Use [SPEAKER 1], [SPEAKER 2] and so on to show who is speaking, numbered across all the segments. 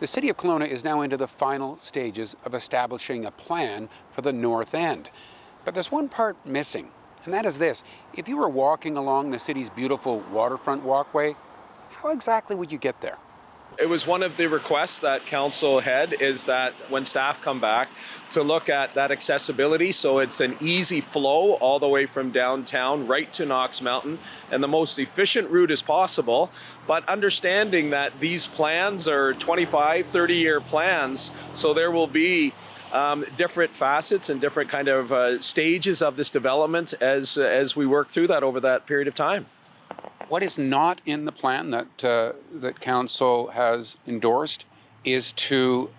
[SPEAKER 1] The City of Kelowna is now into the final stages of establishing a plan for the north end. But there's one part missing, and that is this. If you were walking along the city's beautiful waterfront walkway, how exactly would you get there?
[SPEAKER 2] It was one of the requests that council had, is that when staff come back to look at that accessibility, so it's an easy flow all the way from downtown right to Knox Mountain and the most efficient route as possible, but understanding that these plans are 25, 30-year plans, so there will be different facets and different kind of stages of this development as we work through that over that period of time.
[SPEAKER 1] What is not in the plan that council has endorsed is to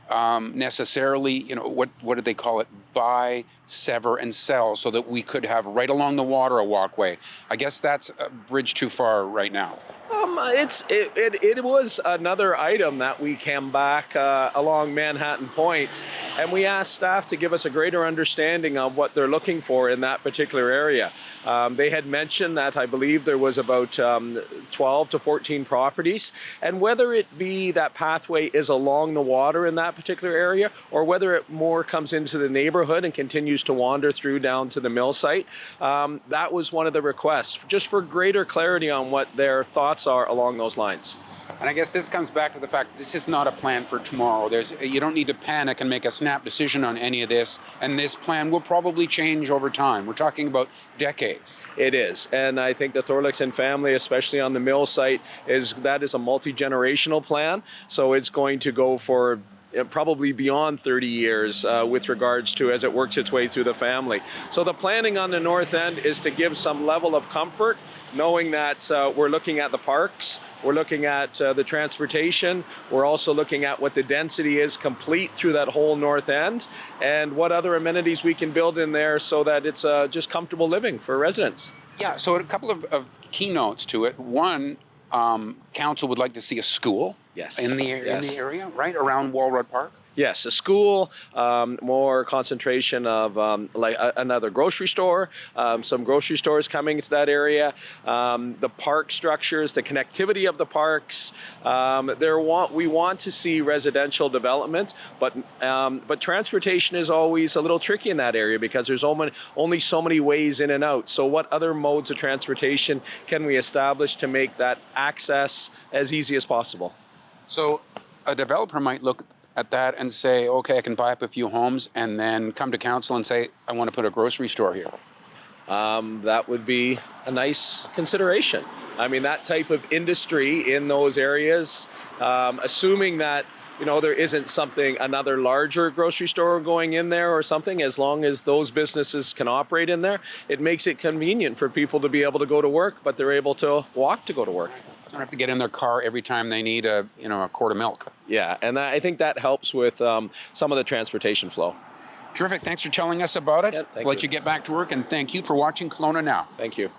[SPEAKER 1] necessarily, what do they call it, buy, sever, and sell, so that we could have right along the water a walkway. I guess that's a bridge too far right now.
[SPEAKER 2] It was another item that we came back along Manhattan Point, and we asked staff to give us a greater understanding of what they're looking for in that particular area. They had mentioned that I believe there was about 12 to 14 properties, and whether it be that pathway is along the water in that particular area, or whether it more comes into the neighborhood and continues to wander through down to the mill site, that was one of the requests, just for greater clarity on what their thoughts are along those lines.
[SPEAKER 1] And I guess this comes back to the fact this is not a plan for tomorrow. You don't need to panic and make a snap decision on any of this, and this plan will probably change over time. We're talking about decades.
[SPEAKER 2] It is, and I think the Thorlickson family, especially on the mill site, is a multi-generational plan, so it's going to go for probably beyond 30 years with regards to as it works its way through the family. So the planning on the north end is to give some level of comfort, knowing that we're looking at the parks, we're looking at the transportation, we're also looking at what the density is complete through that whole north end, and what other amenities we can build in there so that it's just comfortable living for residents.
[SPEAKER 1] Yeah, so a couple of keynotes to it. One, council would like to see a school.
[SPEAKER 2] Yes.
[SPEAKER 1] In the area, right around Walrod Park.
[SPEAKER 2] Yes, a school, more concentration of another grocery store, some grocery stores coming to that area, the park structures, the connectivity of the parks. We want to see residential development, but transportation is always a little tricky in that area because there's only so many ways in and out. So what other modes of transportation can we establish to make that access as easy as possible?
[SPEAKER 1] So a developer might look at that and say, okay, I can buy up a few homes and then come to council and say, I want to put a grocery store here.
[SPEAKER 2] That would be a nice consideration. I mean, that type of industry in those areas, assuming that there isn't another larger grocery store going in there or something, as long as those businesses can operate in there, it makes it convenient for people to be able to go to work, but they're able to walk to go to work.
[SPEAKER 1] They don't have to get in their car every time they need a quart of milk.
[SPEAKER 2] Yeah, and I think that helps with some of the transportation flow.
[SPEAKER 1] Terrific. Thanks for telling us about it.
[SPEAKER 2] Yeah,
[SPEAKER 1] I'll let you get back to work, and thank you for watching Kelowna Now.
[SPEAKER 2] Thank you.